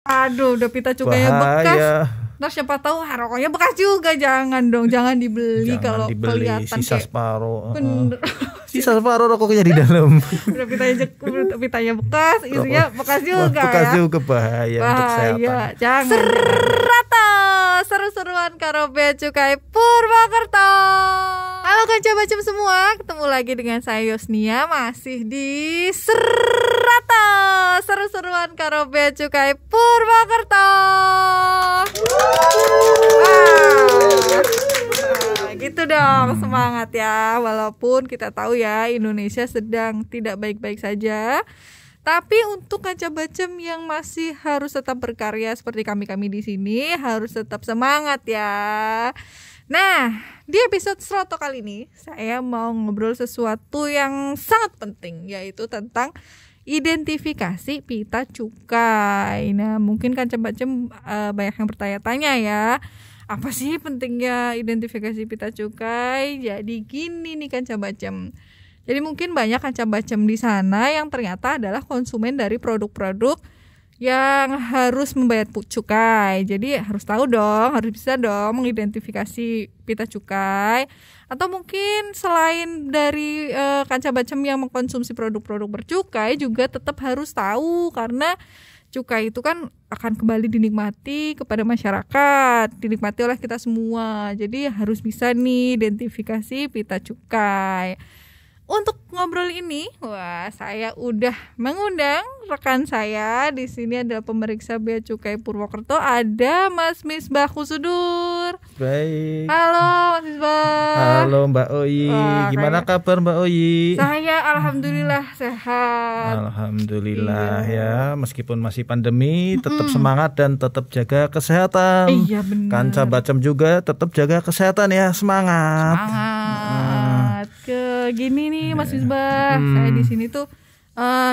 Aduh, udah pita cukainya bekas. Ntar siapa tahu rokoknya bekas juga. Jangan dong, jangan dibeli. Kalau kelihatan sisa kayak separuh. bener. Sisa separuh rokoknya di dalam. Udah pitanya bekas, isinya bekas juga. Bekas juga bahaya untuk kesehatan. Jangan. Seru-seruan karo Bea Cukai Purwokerto. Halo kanca bacem semua, ketemu lagi dengan saya Yosnia, masih di Serata seru-seruan karo Bea Cukai Purwokerto. Gitu dong, semangat ya. Walaupun kita tahu ya Indonesia sedang tidak baik-baik saja, tapi untuk kanca bacem yang masih harus tetap berkarya seperti kami di sini, harus tetap semangat ya. Nah, di episode Seroto kali ini saya mau ngobrol sesuatu yang sangat penting, yaitu tentang identifikasi pita cukai. Nah, mungkin kanca bacem banyak yang bertanya-tanya ya, apa sih pentingnya identifikasi pita cukai? Jadi gini nih kanca bacem. Jadi mungkin banyak kanca bacem di sana yang ternyata adalah konsumen dari produk-produk yang harus membayar cukai. Jadi harus tahu dong, harus bisa dong mengidentifikasi pita cukai. Atau mungkin selain dari kanca bacem yang mengkonsumsi produk-produk bercukai juga tetap harus tahu, karena cukai itu kan akan kembali dinikmati kepada masyarakat, dinikmati oleh kita semua. Jadi harus bisa nih identifikasi pita cukai. Untuk ngobrol ini, saya udah mengundang rekan saya. Di sini adalah pemeriksa Bea Cukai Purwokerto, ada Mas Misbah Kusudur. Baik. Halo Mas Misbah. Halo Mbak Oyi. Gimana kabar Mbak Oyi? Saya alhamdulillah sehat. Alhamdulillah ya, meskipun masih pandemi, tetap semangat dan tetap jaga kesehatan. Iya benar. Kanca bacem juga tetap jaga kesehatan ya, semangat. Gini nih Mas Misbah, saya di sini tuh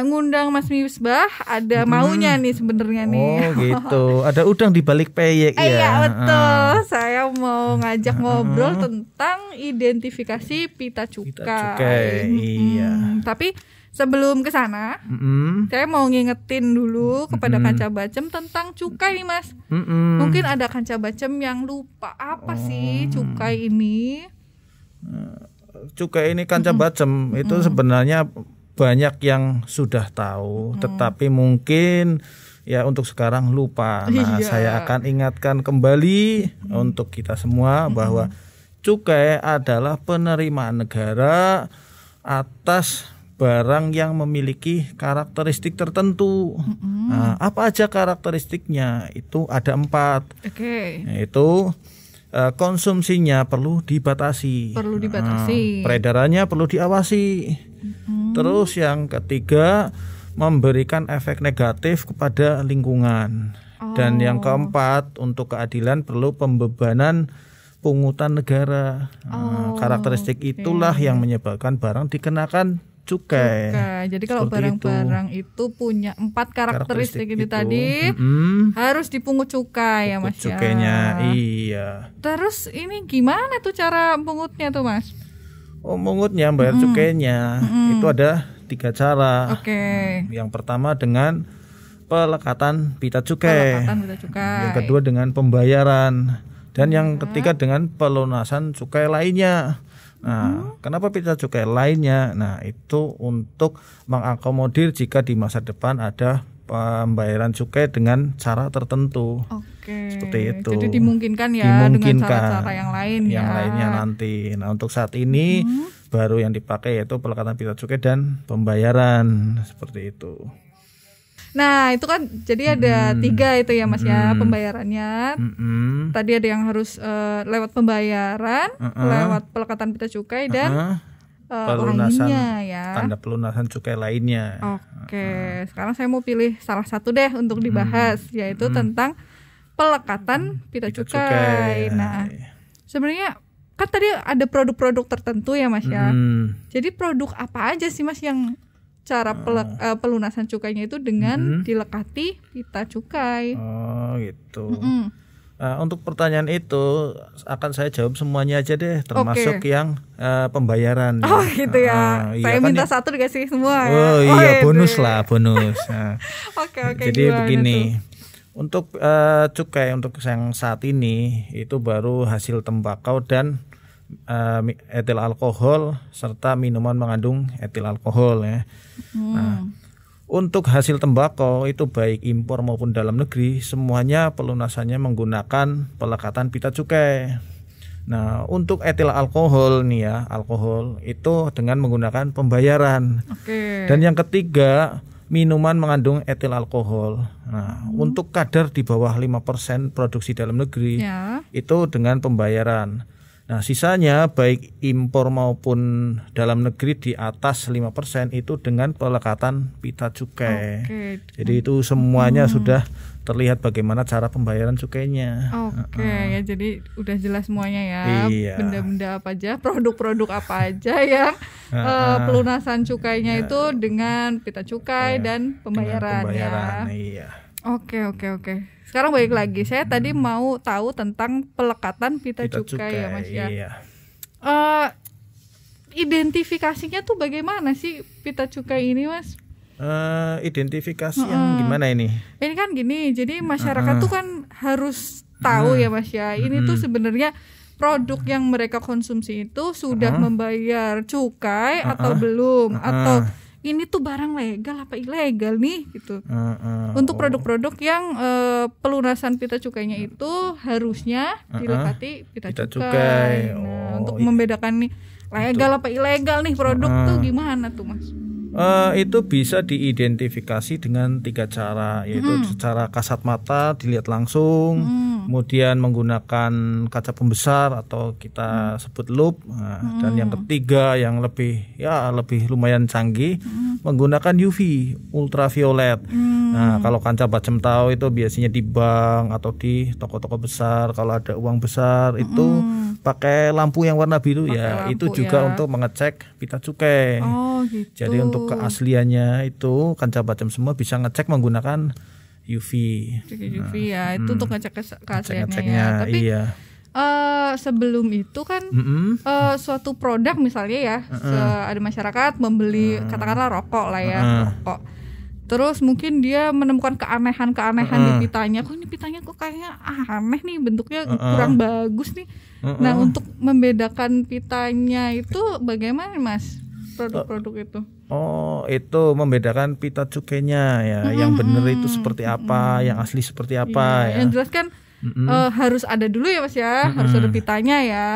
ngundang Mas Misbah, ada maunya nih sebenarnya nih. Oh gitu, ada udang di balik peyek ya. Iya betul, saya mau ngajak ngobrol tentang identifikasi pita cukai. Iya. Tapi sebelum ke sana, saya mau ngingetin dulu kepada kanca bacem tentang cukai nih Mas. Mungkin ada kanca bacem yang lupa apa sih cukai ini. Cukai ini kanca bacem itu sebenarnya banyak yang sudah tahu, tetapi mungkin ya untuk sekarang lupa. Nah, saya akan ingatkan kembali untuk kita semua bahwa cukai adalah penerimaan negara atas barang yang memiliki karakteristik tertentu. Nah, apa aja karakteristiknya? Itu ada 4. Yaitu konsumsinya perlu dibatasi. Peredarannya perlu diawasi. Terus yang ketiga, memberikan efek negatif kepada lingkungan. Dan yang keempat, untuk keadilan perlu pembebanan pungutan negara. Karakteristik itulah yang menyebabkan barang dikenakan cukai. Jadi kalau barang-barang itu punya 4 karakteristik ini tadi, harus dipungut cukai ya Mas. Cukainya, iya. Terus ini gimana tuh cara pungutnya tuh Mas? Mungutnya, bayar cukainya itu ada 3 cara. Yang pertama dengan pelekatan pita cukai. Yang kedua dengan pembayaran. Dan yang ketiga dengan pelunasan cukai lainnya. Nah, kenapa pita cukai lainnya? Nah, itu untuk mengakomodir jika di masa depan ada pembayaran cukai dengan cara tertentu. Seperti itu. Jadi dimungkinkan ya dengan cara-cara yang lain ya. Yang lainnya nanti. Nah, untuk saat ini baru yang dipakai yaitu pelekatan pita cukai dan pembayaran, seperti itu. Nah itu kan jadi ada 3 itu ya Mas ya pembayarannya. Tadi ada yang harus lewat pembayaran, lewat pelekatan pita cukai dan pelunasan lainnya ya. Tanda pelunasan cukai lainnya. Sekarang saya mau pilih salah satu deh untuk dibahas, yaitu tentang pelekatan pita cukai. Nah sebenarnya kan tadi ada produk-produk tertentu ya Mas ya. Jadi produk apa aja sih Mas yang cara pelunasan cukainya itu dengan dilekati pita cukai? Oh gitu. Untuk pertanyaan itu akan saya jawab semuanya aja deh, termasuk yang pembayaran. Oh gitu ya. Saya minta kan satu dikasih semua ya. Oh iya, bonus lah, bonus. Jadi Gimana begini. Untuk cukai untuk yang saat ini itu baru hasil tembakau dan etil alkohol serta minuman mengandung etil alkohol ya. Nah, untuk hasil tembakau itu baik impor maupun dalam negeri semuanya pelunasannya menggunakan pelekatan pita cukai. Nah, untuk etil alkohol nih ya, alkohol itu dengan menggunakan pembayaran. Dan yang ketiga, minuman mengandung etil alkohol. Nah, untuk kadar di bawah 5% produksi dalam negeri itu dengan pembayaran. Nah, sisanya baik impor maupun dalam negeri di atas 5% itu dengan pelekatan pita cukai. Jadi itu semuanya sudah terlihat bagaimana cara pembayaran cukainya. Ya jadi udah jelas semuanya ya. Benda-benda apa aja, produk-produk apa aja yang pelunasan cukainya itu dengan pita cukai dan pembayaran ya. Oke. Sekarang balik lagi, saya tadi mau tahu tentang pelekatan pita cukai ya Mas ya. Identifikasinya tuh bagaimana sih pita cukai ini Mas? Identifikasi yang gimana ini? Ini kan gini, jadi masyarakat tuh kan harus tahu ya Mas ya. Ini tuh sebenarnya produk yang mereka konsumsi itu sudah membayar cukai atau belum, atau ini tuh barang legal apa ilegal nih gitu. Untuk produk-produk yang pelunasan pita cukainya itu harusnya dilekati pita cukai. Nah, untuk membedakan nih legal apa ilegal nih produk tuh gimana tuh Mas? Itu bisa diidentifikasi dengan 3 cara, yaitu secara kasat mata dilihat langsung, kemudian menggunakan kaca pembesar atau kita sebut lup, dan yang ketiga yang lebih lumayan canggih menggunakan UV ultraviolet. Nah, kalau kanca bacem tahu itu biasanya di bank atau di toko-toko besar. Kalau ada uang besar itu pakai lampu yang warna biru ya. Itu juga untuk mengecek pita cukai. Gitu. Jadi untuk keasliannya itu kanca bacem semua bisa ngecek menggunakan UV. UV ya, itu untuk ngecek keasliannya ya. Tapi sebelum itu kan suatu produk misalnya ya, ada masyarakat membeli katakanlah rokok lah ya, rokok. Terus mungkin dia menemukan keanehan-keanehan di pitanya. Kok ini pitanya kok kayaknya aneh nih, bentuknya kurang bagus nih. Nah, untuk membedakan pitanya itu bagaimana Mas? Produk-produk itu. Itu membedakan pita cukainya ya. Yang benar itu seperti apa, yang asli seperti apa ya. Yang jelas kan harus ada dulu ya Mas ya, harus ada pitanya ya.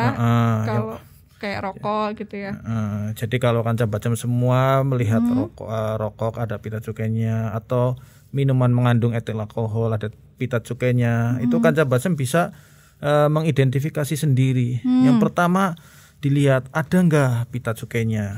Kalau kayak rokok gitu ya. Jadi kalau kanca bacem semua melihat rokok ada pita cukainya, atau minuman mengandung etil alkohol ada pita cukainya, itu kanca bacem bisa mengidentifikasi sendiri. Yang pertama dilihat ada enggak pita cukainya.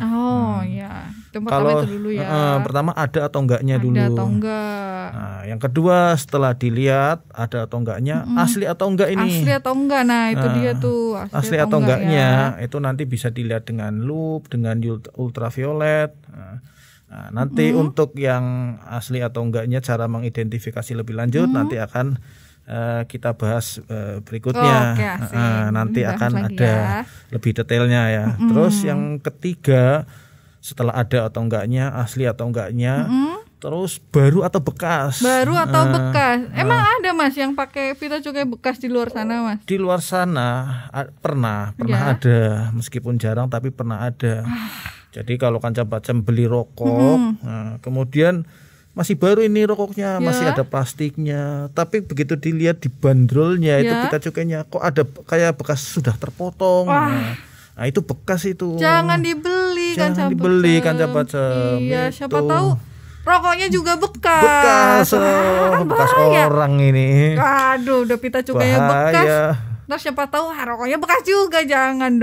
Ya. Kalau itu dulu ya. Pertama ada atau enggaknya dulu. Ada atau enggak. Nah, yang kedua setelah dilihat ada atau enggaknya, asli atau enggak ini. Asli atau enggak. Nah, itu dia tuh. Asli atau enggaknya itu nanti bisa dilihat dengan lup, dengan ultraviolet. Nah, nanti untuk yang asli atau enggaknya cara mengidentifikasi lebih lanjut nanti akan kita bahas berikutnya. Nanti akan ada lebih detailnya ya. Terus yang ketiga setelah ada atau enggaknya, asli atau enggaknya, terus baru atau bekas. Emang ada Mas yang pakai pita cukai bekas di luar sana Mas? Di luar sana pernah ada, meskipun jarang tapi pernah ada. Jadi kalau kanca bacem beli rokok, kemudian masih baru ini rokoknya, masih ada plastiknya, tapi begitu dilihat di bandrolnya itu pita cukainya kok ada kayak bekas sudah terpotong. Nah, itu bekas itu. Jangan dibeli kanca bacem. Iya, siapa tahu rokoknya juga bekas. Bekas orang ini. Aduh, udah pita cukainya bekas. Ntar siapa tahu rokoknya bekas juga. Jangan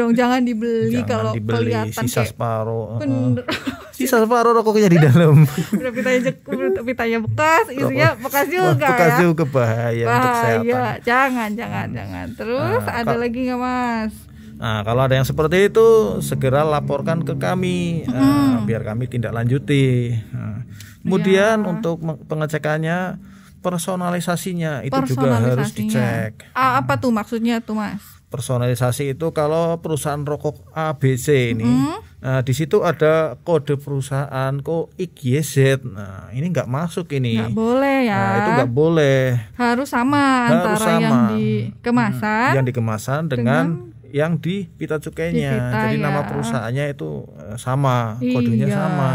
dibeli. Kalau kelihatan sisa separuh. Sisa separuh rokoknya di dalam. Udah pitanya bekas, isinya bekas juga. Bekas juga bahaya untuk kesehatan. Jangan. Terus ada lagi nggak Mas? Nah, kalau ada yang seperti itu segera laporkan ke kami, biar kami tindak lanjuti. Kemudian untuk pengecekannya, personalisasinya itu juga harus dicek. Apa tuh maksudnya tuh Mas? Personalisasi itu kalau perusahaan rokok ABC ini, nah di situ ada kode perusahaan kok IGZ. Nah ini nggak masuk ini. Nggak boleh ya. Nah, itu nggak boleh. Harus sama antara yang di kemasan. Yang di kemasan dengan yang di pita cukainya. Jadi nama perusahaannya itu sama, kodenya sama.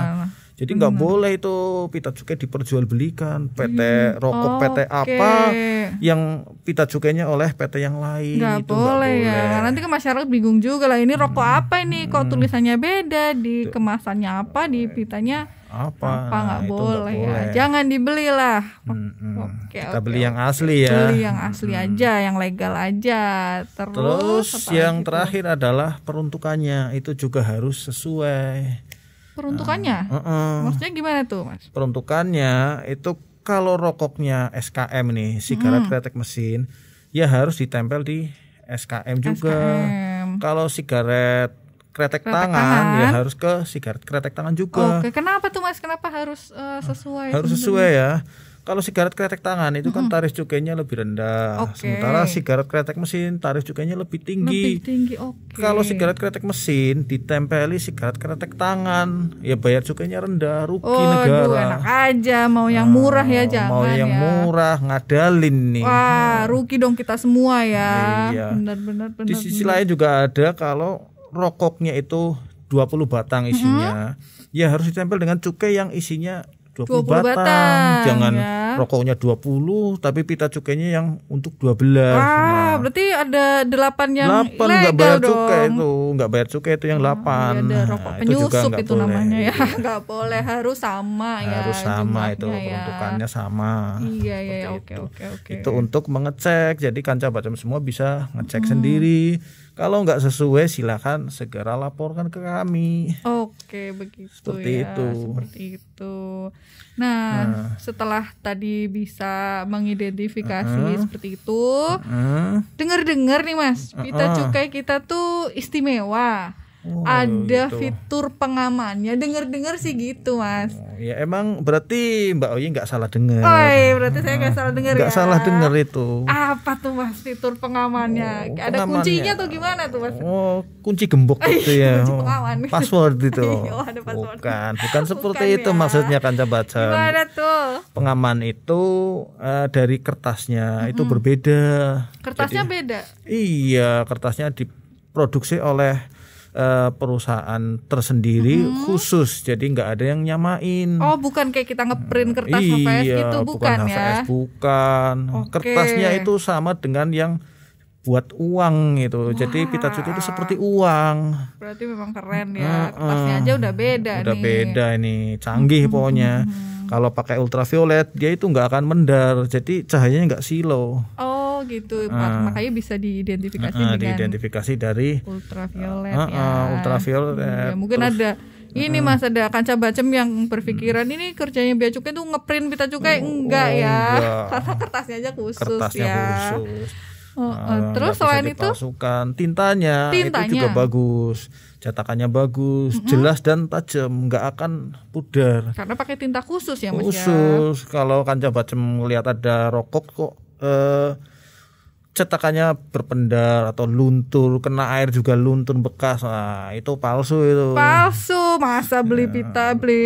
Jadi nggak boleh itu pita cukai diperjualbelikan PT rokok PT apa yang pita cukainya oleh PT yang lain. Nggak boleh ya. Nanti ke masyarakat bingung juga lah, ini rokok apa ini kok tulisannya beda, di kemasannya apa, di pitanya apa nggak boleh ya. Jangan dibeli lah. Kita beli yang asli ya. Beli yang asli aja, yang legal aja. Terus yang terakhir adalah peruntukannya, itu juga harus sesuai. Peruntukannya? Maksudnya gimana tuh, Mas? Peruntukannya itu kalau rokoknya SKM nih, sigaret kretek mesin, ya harus ditempel di SKM juga. Kalau sigaret kretek tangan ya harus ke sigaret kretek tangan juga. Oke, kenapa tuh Mas? Kenapa harus sesuai? Harus sesuai ya. Kalau sigaret kretek tangan itu kan tarif cukainya lebih rendah. Sementara sigaret kretek mesin tarif cukainya lebih tinggi. Kalau sigaret kretek mesin ditempeli sigaret kretek tangan, ya bayar cukainya rendah, rugi negara. Enak aja, mau yang murah ya jangan. Mau yang murah, ngadalin nih. Wah, rugi dong kita semua ya. Iya. Benar. Di sisi lain juga ada kalau rokoknya itu 20 batang isinya, ya harus ditempel dengan cukai yang isinya 20 batang. Jangan ya. Rokoknya 20 tapi pita cukainya yang untuk 12. Wah, berarti ada 8 yang 8 enggak bayar cukai itu, enggak bayar cukai itu yang 8. Ada rokok penyusup itu namanya ya. Enggak boleh, harus sama ya. Harus sama itu peruntukannya sama. Iya, oke. Itu untuk mengecek. Jadi Kanca Bacem semua bisa ngecek sendiri. Kalau nggak sesuai silakan segera laporkan ke kami. Oke, begitu. Seperti itu. Nah, setelah tadi bisa mengidentifikasi seperti itu, dengar-dengar nih Mas, pita cukai kita tuh istimewa. Ada fitur pengamannya, dengar-dengar sih gitu Mas. Ya emang berarti Mbak Oyi nggak salah dengar. Berarti saya nggak salah dengar ya. Nggak salah dengar itu. Apa tuh Mas fitur pengamannya? Ada kuncinya tuh gimana tuh Mas? Kunci gembok gitu ya. Kunci pengaman. Password itu. Ada password. Bukan seperti itu maksudnya Kanca Bacem. Gimana tuh? Pengaman itu dari kertasnya itu berbeda. Kertasnya beda? Iya, kertasnya diproduksi oleh perusahaan tersendiri khusus, jadi nggak ada yang nyamain. Bukan kayak kita ngeprint kertas HVS gitu, bukan ya? Bukan. Kertasnya itu sama dengan yang buat uang itu. Jadi pita cukai itu seperti uang. Berarti memang keren ya. Kertasnya aja udah beda nih. Udah beda ini, canggih pokoknya. Kalau pakai ultraviolet dia itu nggak akan mendar, jadi cahayanya nggak silo. Gitu, makanya bisa diidentifikasi dengan diidentifikasi dari ultraviolet ultraviolet. Ya, mungkin ada ini Mas, ada Kanca Bacem yang berpikiran ini kerjanya Bea Cukai tuh ngeprint pita cukai enggak. Karena kertasnya aja khusus. Khusus. Terus selain itu tintanya itu juga bagus, cetakannya bagus, jelas dan tajam, nggak akan pudar. Karena pakai tinta khusus ya Mas. Khusus. Kalau Kanca Bacem melihat ada rokok kok cetakannya berpendar atau luntur, kena air juga luntur bekas, itu palsu itu. Palsu, masa beli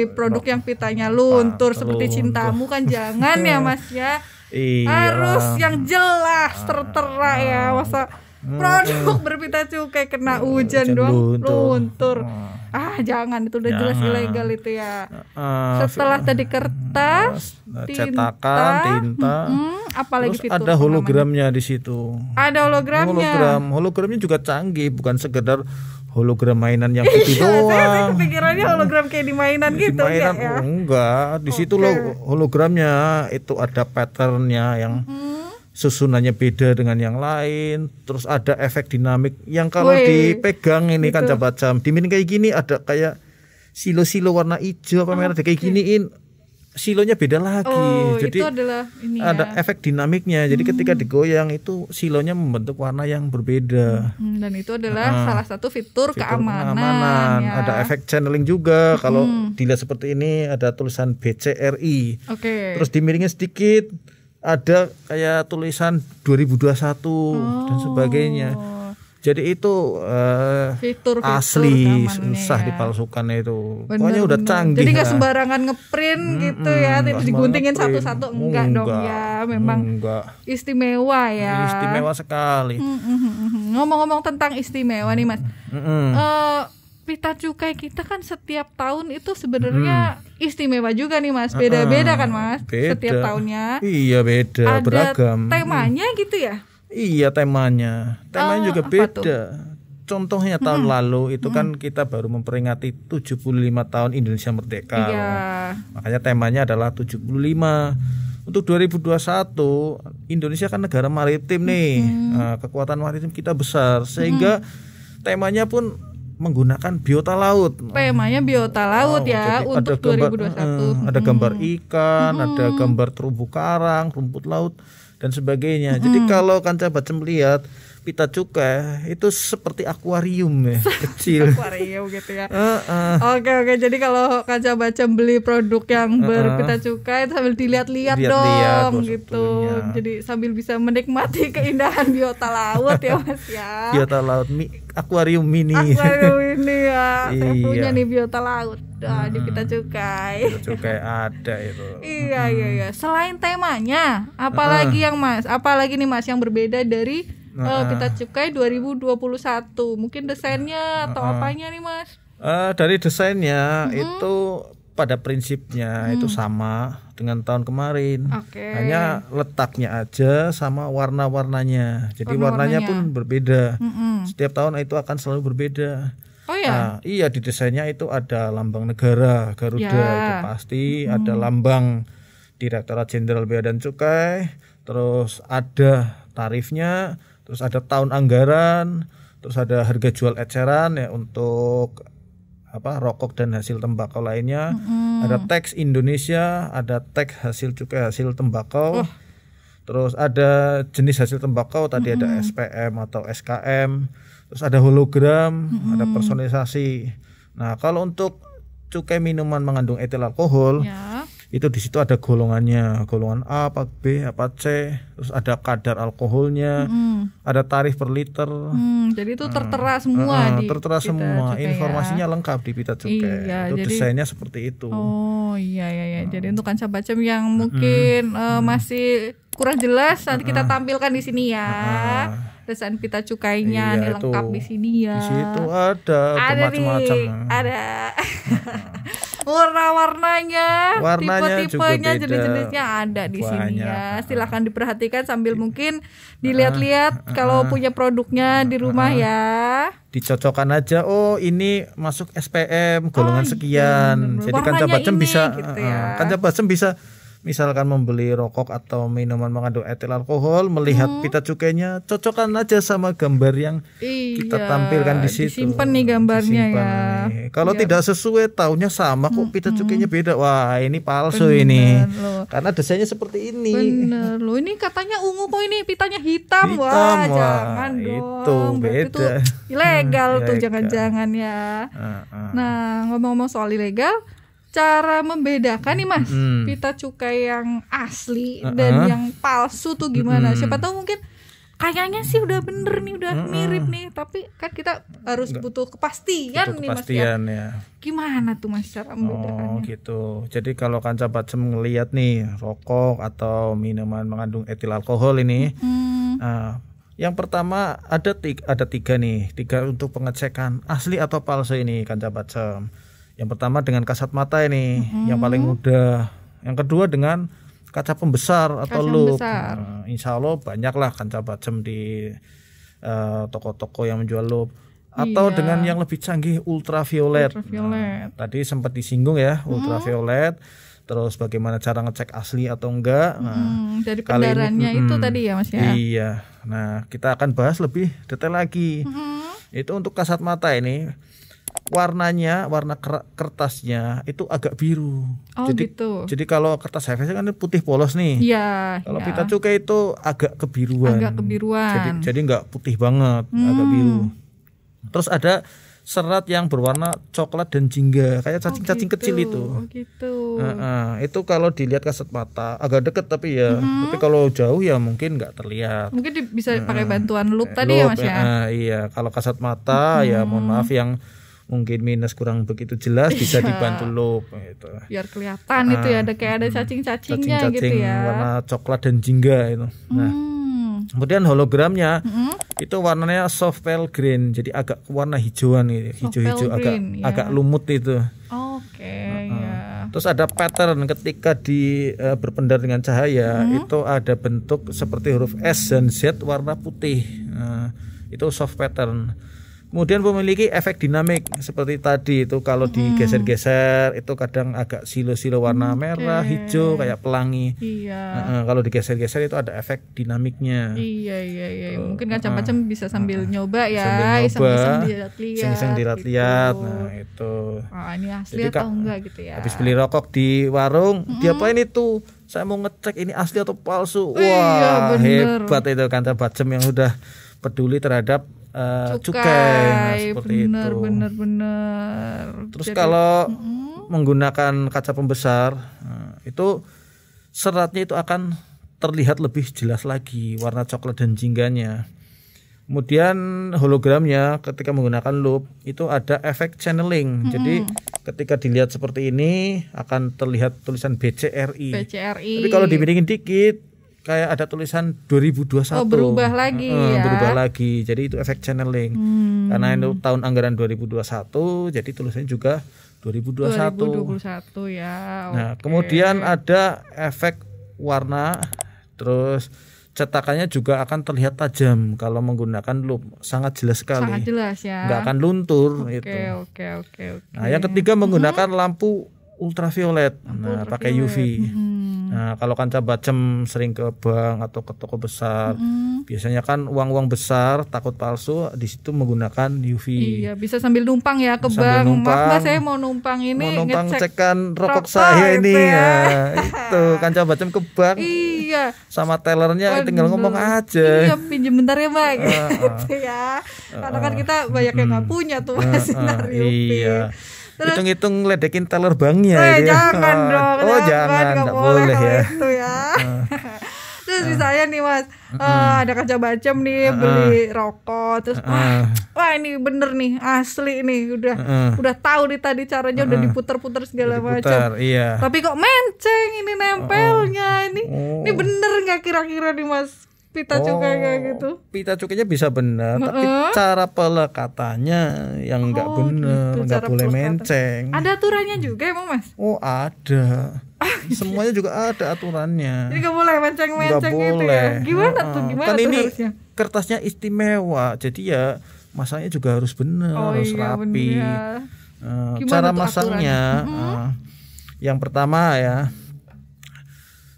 produk yang pitanya luntur seperti cintamu kan jangan ya Mas ya. Harus yang jelas tertera ya, masa produk berpita cukai kena hujan doang luntur. Jangan, itu udah jelas ilegal itu ya. Setelah tadi kertas, tinta, apalagi fitur ada hologramnya di situ. Ada hologramnya. Hologramnya juga canggih, bukan sekedar hologram mainan yang putih doang. Saya kepikirannya hologram kayak di mainan gitu ya. Enggak, di situ loh hologramnya itu ada patternnya yang susunannya beda dengan yang lain, terus ada efek dinamik yang kalau dipegang ini gitu. Kanca Bacem dimin kayak gini, ada kayak silo-silo warna hijau apa merah kayak giniin, silonya beda lagi. Jadi itu adalah ini ada efek dinamiknya. Jadi ketika digoyang itu silonya membentuk warna yang berbeda. Dan itu adalah salah satu fitur keamanan ya. Ada efek channeling juga. Kalau dilihat seperti ini ada tulisan BCRI. Terus dimiringin sedikit ada kayak tulisan 2021 dan sebagainya. Jadi itu fitur asli, susah dipalsukan itu. Pokoknya udah canggih. Jadi nggak sembarangan ngeprint gitu ya, tidak diguntingin satu-satu, enggak dong ya. Memang istimewa ya. Istimewa sekali. Ngomong-ngomong tentang istimewa nih Mas, pita cukai kita kan setiap tahun itu sebenarnya istimewa juga nih Mas. Beda-beda kan Mas, setiap tahunnya. Iya beda, beragam. Temanya gitu ya. Iya temanya juga beda. Contohnya tahun lalu itu kan kita baru memperingati 75 tahun Indonesia merdeka. Iya. Makanya temanya adalah 75. Untuk 2021 Indonesia kan negara maritim nih. Nah, kekuatan maritim kita besar sehingga temanya pun menggunakan biota laut. Temanya biota laut ya untuk gambar, 2021. Ada gambar ikan, ada gambar terumbu karang, rumput laut dan sebagainya. Jadi kalau Kanca Bacem lihat pita cukai itu seperti akuarium ya, kecil. Akuarium gitu ya. Oke. Jadi kalau Kanca Bacem beli produk yang berpita cukai sambil dilihat-lihat dong gitu. Jadi sambil bisa menikmati keindahan biota laut ya Mas ya. Biota laut akuarium mini. Akuarium ini ya. Saya punya nih biota laut. Di pita cukai. Pita cukai ada itu. Iya. Selain temanya, apalagi nih Mas yang berbeda dari pita cukai 2021? Mungkin desainnya atau apanya nih Mas? Dari desainnya itu pada prinsipnya itu sama dengan tahun kemarin. Hanya letaknya aja sama warna-warnanya. Jadi warnanya pun berbeda. Setiap tahun itu akan selalu berbeda. Oh ya? Iya, di desainnya itu ada lambang negara Garuda itu pasti, ada lambang Direktorat Jenderal Bea dan Cukai, terus ada tarifnya, terus ada tahun anggaran, terus ada harga jual eceran ya untuk rokok dan hasil tembakau lainnya, ada teks Indonesia, ada teks hasil cukai hasil tembakau. Terus ada jenis hasil tembakau tadi ada SPM atau SKM. Terus ada hologram, ada personalisasi. Nah, kalau untuk cukai minuman mengandung etil alkohol, itu di situ ada golongannya, golongan A, apa B, apa C. Terus ada kadar alkoholnya, ada tarif per liter. Jadi itu tertera semua di tertera semua, informasinya lengkap di pita cukai. Iya, itu desainnya seperti itu. Oh iya. Jadi untuk Kanca Bacem yang mungkin masih kurang jelas, nanti kita tampilkan di sini ya. Desain pita cukainya nih lengkap di sini ya. Di situ ada macam-macam. Ada warna-warnanya, tipe-tipenya, jenis-jenisnya ada di sini ya. Silahkan diperhatikan sambil mungkin dilihat-lihat kalau punya produknya di rumah ya. Dicocokkan aja, ini masuk SPM golongan sekian. Jadi Kanca Bacem bisa gitu ya. Kanca Bacem bisa misalkan membeli rokok atau minuman mengandung etil alkohol, melihat pita cukainya, cocokkan aja sama gambar yang kita tampilkan di situ. Disimpan nih gambarnya ya. Kalau tidak sesuai, tahunnya sama kok pita cukainya beda. Wah, ini palsu ini. Karena desainnya seperti ini. Bener loh. Ini katanya ungu kok ini pitanya hitam. Wah, jangan dong. Itu beda. Itu ilegal tuh, jangan-jangan ya. Nah, ngomong-ngomong soal ilegal, cara membedakan nih Mas pita cukai yang asli dan yang palsu tuh gimana? Siapa tahu mungkin kayaknya sih udah bener nih, udah mirip nih, tapi kan kita harus butuh kepastian nih Mas ya. Gimana tuh Mas cara membedakannya? Gitu. Jadi kalau Kanca Bacem ngelihat nih rokok atau minuman mengandung etil alkohol ini, yang pertama ada tiga untuk pengecekan asli atau palsu ini Kanca Bacem. Yang pertama dengan kasat mata ini, yang paling mudah. Yang kedua dengan kaca pembesar atau lup. Insya Allah banyaklah Kanca Bacem di toko-toko yang menjual lup. Atau dengan yang lebih canggih ultraviolet. Tadi sempat disinggung ya, ultraviolet. Terus bagaimana cara ngecek asli atau enggak. Dari kendaranya itu tadi ya Mas ya. Iya. Nah, kita akan bahas lebih detail lagi. Itu untuk kasat mata ini. Warna kertasnya itu agak biru. Jadi kalau kertas HVC kan putih polos nih. Iya. Kalau pita cukai itu agak kebiruan. Jadi nggak putih banget, agak biru. Terus ada serat yang berwarna coklat dan jingga, kayak cacing-cacing kecil itu. Gitu. Itu kalau dilihat kasat mata agak deket tapi ya, tapi kalau jauh ya mungkin nggak terlihat. Mungkin bisa pakai bantuan lup tadi ya Mas ya. Iya, kalau kasat mata ya mohon maaf yang mungkin minus kurang begitu jelas bisa dibantu lup gitu. Biar kelihatan itu ya, ada cacing-cacingnya gitu ya. Warna coklat dan jingga itu. Nah, kemudian hologramnya itu warnanya soft pale green, jadi agak warna hijauan gitu, hijau-hijau agak lumut itu. Ya. Terus ada pattern ketika berpendar dengan cahaya, itu ada bentuk seperti huruf S dan Z warna putih. Itu soft pattern. Kemudian memiliki efek dinamik seperti tadi itu, kalau digeser-geser itu kadang agak silo-silo warna merah, hijau kayak pelangi. Kalau digeser-geser itu ada efek dinamiknya. Iya. Mungkin macam-macam bisa sambil nyoba ya, iseng-iseng dilihat-lihat. Gitu. Nah, itu. Ini asli jadi, atau enggak gitu ya. Habis beli rokok di warung, diapain itu? Saya mau ngecek ini asli atau palsu. Wah, hebat itu Kanca Bacem yang udah peduli terhadap cukai seperti bener, itu. Bener. Terus jadi, kalau menggunakan kaca pembesar, itu seratnya itu akan terlihat lebih jelas lagi warna coklat dan jingganya. Kemudian hologramnya ketika menggunakan lup itu ada efek channeling. Jadi ketika dilihat seperti ini akan terlihat tulisan BCRI. Tapi kalau dimiringin dikit kayak ada tulisan 2021. Berubah lagi ya. Berubah lagi. Jadi itu efek channeling. Karena itu tahun anggaran 2021, jadi tulisannya juga 2021 ya. Nah, kemudian ada efek warna, terus cetakannya juga akan terlihat tajam kalau menggunakan lup, sangat jelas sekali. Sangat jelas ya. Nggak akan luntur itu. Oke. Nah, yang ketiga menggunakan lampu ultraviolet. Pakai UV. Nah, kalau Kanca Bacem sering ke bank atau ke toko besar, biasanya kan uang-uang besar takut palsu, di situ menggunakan UV. Iya, bisa sambil numpang ya ke bank. Maaf, saya mau numpang ini, mau numpang ngecekan rokok saya ini ya. Itu Kanca Bacem ke bank. Iya. Sama tellernya tinggal ngomong aja. Iya, pinjam bentar ya, Bang. Gitu ya. Karena kan kita banyak yang nggak punya tuh sinar UV. Iya. Hitung-hitung ledekin teller banknya. Jangan dong. Jangan, nggak boleh ya. Itu ya. Terus misalnya nih Mas, ada Kanca Bacem nih beli rokok, terus wah ini bener nih, asli nih, udah tahu nih tadi caranya, udah diputer-puter segala macam. Iya. Tapi kok menceng ini nempelnya ini bener nggak kira-kira nih Mas? Pita cukai kayak gitu. Pita cukainya bisa benar, tapi cara pelekatannya yang nggak benar, nggak boleh menceng. Ada aturannya juga emang Mas? Ada. Semuanya juga ada aturannya. Jadi nggak boleh menceng-menceng gitu ya? Gimana tuh? Kan ini harusnya? Kertasnya istimewa, jadi ya masangnya juga harus benar, harus rapi. Cara masangnya, yang pertama ya,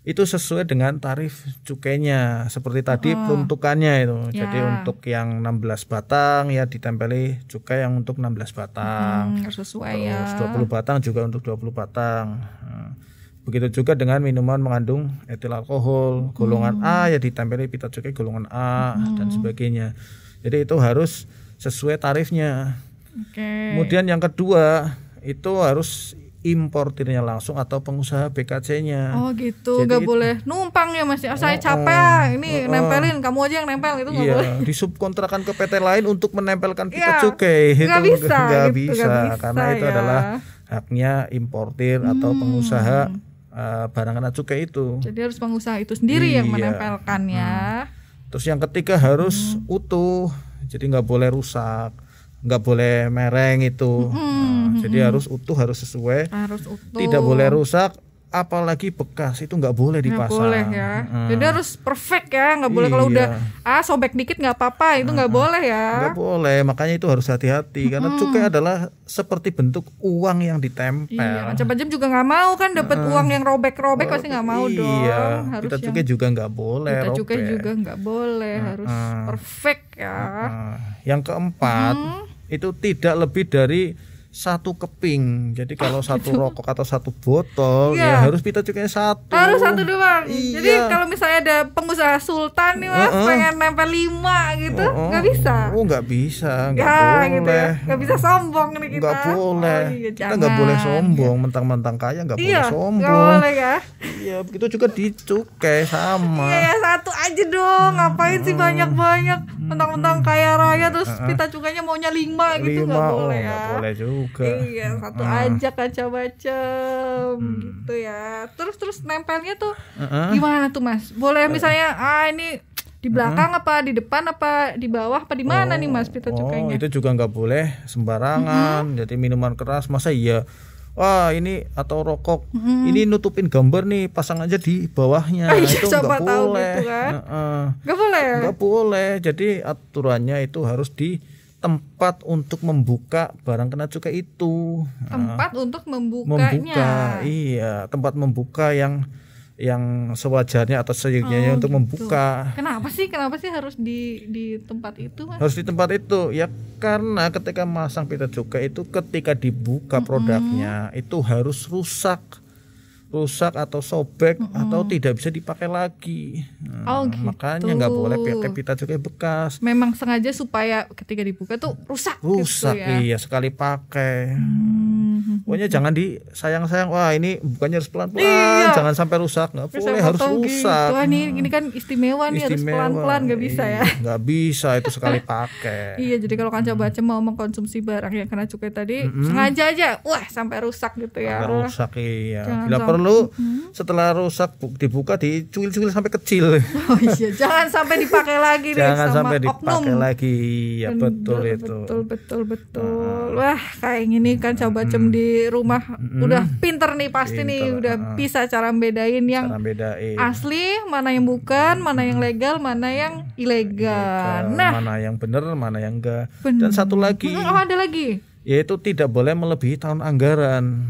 itu sesuai dengan tarif cukainya seperti tadi peruntukannya itu. Jadi untuk yang 16 batang ya ditempeli cukai yang untuk 16 batang. Sesuai terus 20 batang juga untuk 20 batang. Begitu juga dengan minuman mengandung etil alkohol golongan A ya ditempeli pita cukai golongan A dan sebagainya. Jadi itu harus sesuai tarifnya. Kemudian yang kedua itu harus importirnya langsung atau pengusaha BKC-nya. Oh gitu, nggak boleh numpang ya Mas. Saya capek ini nempelin, kamu aja yang nempel, itu nggak boleh. Disubkontrakkan ke PT lain untuk menempelkan pita cukai. Nggak bisa, bisa karena itu adalah haknya importir atau pengusaha barang kena cukai itu. Jadi harus pengusaha itu sendiri yang menempelkan ya. Terus yang ketiga harus utuh, jadi nggak boleh rusak, nggak boleh mereng itu. Jadi harus utuh, harus sesuai, tidak boleh rusak, apalagi bekas itu nggak boleh dipasang. Nggak boleh ya. Jadi harus perfect ya, nggak boleh kalau udah sobek dikit nggak apa-apa, itu nggak boleh ya. Nggak boleh, makanya itu harus hati-hati karena cukai adalah seperti bentuk uang yang ditempel. Iya, Kanca Bacem juga nggak mau kan dapat uang yang robek-robek, pasti nggak mau dong. Iya, kita cukai juga nggak boleh. Kita cukai juga nggak boleh, harus perfect ya. Yang keempat itu tidak lebih dari satu keping. Jadi kalau satu rokok atau satu botol ya harus pita cukainya satu. Harus satu doang. Iya. Jadi kalau misalnya ada pengusaha sultan nih Mas pengen nempel 5 gitu, nggak bisa. Oh, nggak bisa, nggak boleh. Gitu ya. Nggak bisa sombong nih kita. Nggak boleh. Kita nggak boleh sombong, mentang-mentang kaya nggak boleh sombong. Nggak boleh ya. Iya, begitu juga di cukai sama. Iya, satu aja dong. Ngapain sih banyak-banyak? Mentang-mentang kaya raya terus pita cukainya maunya 5 gitu, nggak boleh ya. Nggak boleh juga. Iya, satu aja kaca-bacem gitu ya. Terus nempelnya tuh gimana tuh Mas? Boleh misalnya ini di belakang apa di depan apa di bawah apa di mana nih Mas pita cukainya? Itu juga nggak boleh sembarangan. Jadi minuman keras masa iya. Wah ini atau rokok ini nutupin gambar nih, pasang aja di bawahnya. Itu nggak boleh. Gitu kan? Nggak boleh. Nggak boleh. Jadi aturannya itu harus di tempat untuk membuka barang kena cukai itu. Tempat untuk membukanya. Iya, tempat membuka yang sewajarnya atau seyogyanya untuk membuka. Kenapa sih harus di tempat itu Mas? Harus di tempat itu ya karena ketika masang pita cukai itu ketika dibuka produknya itu harus rusak atau sobek atau tidak bisa dipakai lagi. Gitu. Makanya nggak boleh pakai pita cukai bekas. Memang sengaja supaya ketika dibuka tuh rusak gitu ya? Iya, sekali pakai. Pokoknya jangan disayang-sayang. Wah ini bukannya harus pelan-pelan, jangan sampai rusak. Nggak boleh, harus rusak. Gitu. Ini kan istimewa nih, harus pelan-pelan, nggak bisa ya? Nggak bisa, itu sekali pakai. Iya, jadi kalau Kanca Bacem mau mengkonsumsi barang yang kena cukai tadi, sengaja aja, sampai rusak gitu ya. Sampai rusak, iya. Bila perlu setelah rusak dibuka dicuil-cuil sampai kecil. Oh iya, jangan sampai dipakai lagi nih jangan sama sampai dipakai oknum. lagi. Ya betul itu. Betul. Wah, kayak gini Kanca Bacem di rumah udah pinter nih pasti nih, udah bisa cara bedain yang asli, mana yang bukan, mana yang legal, mana yang ilegal. Nah, mana yang benar, mana yang enggak. Dan satu lagi. Ada lagi. Yaitu tidak boleh melebihi tahun anggaran.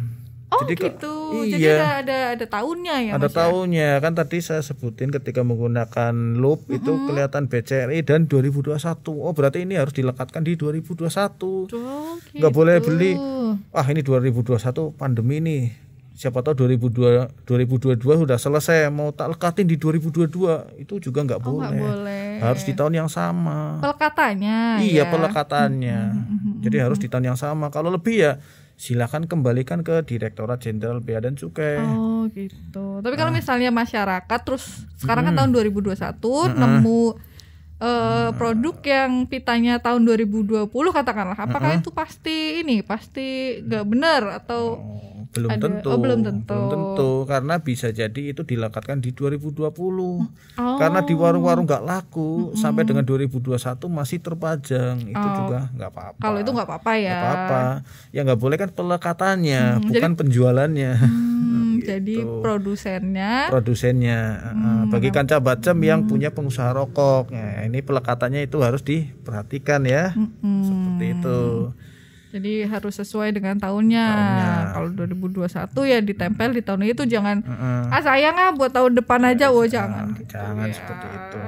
Jadi gitu. Jadi ada tahunnya ya. Ada tahunnya. Kan tadi saya sebutin ketika menggunakan loop itu kelihatan BCRI dan 2021. Oh, berarti ini harus dilekatkan di 2021. Nggak boleh beli. Wah, ini 2021 pandemi nih. Siapa tahu 2022 sudah selesai, mau tak lekatin di 2022. Itu juga nggak boleh. Harus di tahun yang sama. Pelekatannya. Iya, pelekatannya. Jadi harus di tahun yang sama. Kalau lebih ya silakan kembalikan ke Direktorat Jenderal Bea dan Cukai. Oh gitu. Tapi kalau misalnya masyarakat terus sekarang kan tahun 2021 nemu produk yang pitanya tahun 2020 katakanlah, apakah itu pasti nggak benar atau belum tentu karena bisa jadi itu dilekatkan di 2020 karena di warung-warung nggak laku sampai dengan 2021 masih terpajang, itu juga nggak apa-apa. Kalau itu nggak apa-apa ya. Nggak apa-apa, yang nggak boleh kan pelekatannya, bukan penjualannya. Gitu. Jadi produsennya bagi Kanca Bacem yang punya pengusaha rokok, ini pelekatannya itu harus diperhatikan ya. Seperti itu. Jadi harus sesuai dengan tahunnya. Kalau 2021 ya ditempel di tahun itu, jangan sayang buat tahun depan aja. Jangan gitu. Jangan seperti itu.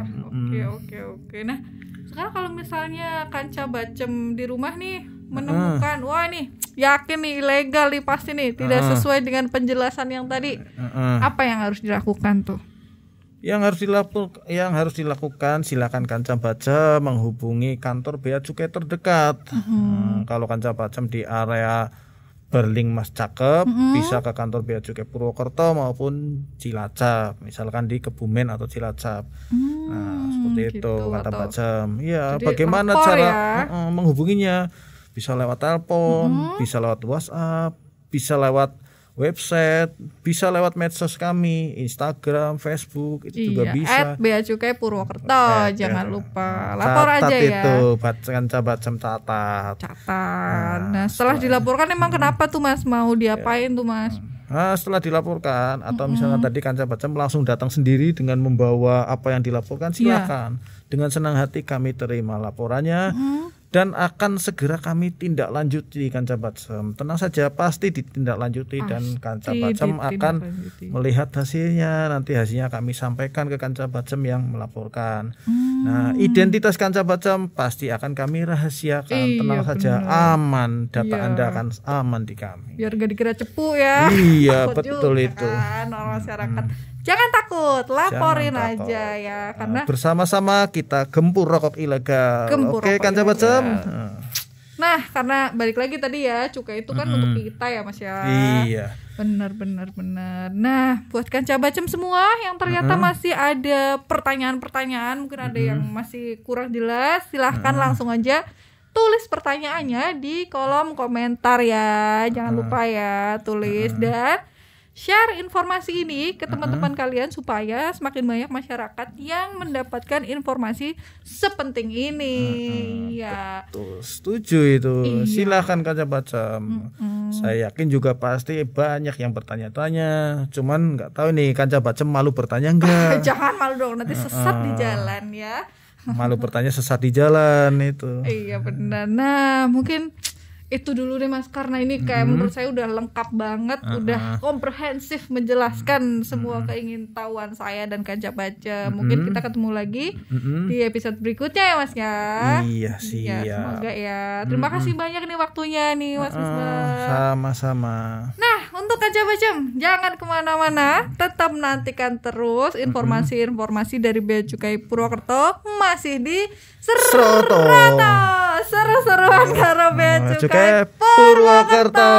Oke. Nah, sekarang kalau misalnya Kanca Bacem di rumah nih menemukan wah nih yakin nih ilegal nih pasti nih tidak sesuai dengan penjelasan yang tadi. Apa yang harus dilakukan tuh? Yang harus dilakukan silakan Kanca Bacem menghubungi kantor bea cukai terdekat. Kalau Kanca Bacem di area Berling Mas Cakep, bisa ke kantor bea cukai Purwokerto maupun Cilacap, misalkan di Kebumen atau Cilacap. Seperti itu Kanca Bacem. Ya, bagaimana cara menghubunginya? Bisa lewat telepon, bisa lewat WhatsApp, bisa lewat website, bisa lewat medsos kami, Instagram, Facebook, itu juga bisa. @bea cukai Purwokerto, jangan lupa lapor aja ya. Itu Kanca Bacem catat. Nah, setelah dilaporkan emang kenapa tuh Mas, mau diapain tuh Mas? Nah, setelah dilaporkan atau misalnya tadi Kanca Bacem langsung datang sendiri dengan membawa apa yang dilaporkan, silakan. Dengan senang hati kami terima laporannya. Dan akan segera kami tindak lanjuti Kanca Bacem. Tenang saja, pasti ditindaklanjuti dan Kanca Bacem akan melihat hasilnya. Nanti hasilnya kami sampaikan ke Kanca Bacem yang melaporkan. Nah, identitas Kanca Bacem pasti akan kami rahasiakan. Tenang saja, aman. Data Anda akan aman di kami. Biar gak dikira cepu ya. Iya, betul juga, itu. Kan, orang masyarakat. Jangan takut, laporin aja ya. Karena bersama-sama kita gempur rokok ilegal. Oke, Kanca Bacem. Nah, karena balik lagi tadi ya, cukai itu kan untuk kita ya, Mas ya. Iya. Benar. Nah, buat Kanca Bacem semua yang ternyata masih ada pertanyaan-pertanyaan, mungkin ada yang masih kurang jelas, silahkan langsung aja tulis pertanyaannya di kolom komentar ya. Jangan lupa ya, tulis dan share informasi ini ke teman-teman kalian supaya semakin banyak masyarakat yang mendapatkan informasi sepenting ini. Ya. Betul, setuju itu. Iya. Silahkan Kanca Bacem. Saya yakin juga pasti banyak yang bertanya-tanya. Cuman nggak tahu nih Kanca Bacem malu bertanya nggak? Jangan malu dong, nanti sesat di jalan ya. Malu bertanya sesat di jalan itu. Iya benar. Nah mungkin itu dulu deh Mas, karena ini kayak menurut saya udah lengkap banget, udah komprehensif menjelaskan semua keingintahuan saya dan Kanca Bacem. Mungkin kita ketemu lagi di episode berikutnya ya Mas ya. Iya sih ya. Semoga ya. Terima kasih banyak nih waktunya nih Mas Misbah. Sama-sama. Nah untuk Kanca Bacem jangan kemana-mana, tetap nantikan terus informasi-informasi dari Bea Cukai Purwokerto masih di Seroto. Seru-seruan karo Bea Cukai Purwokerto.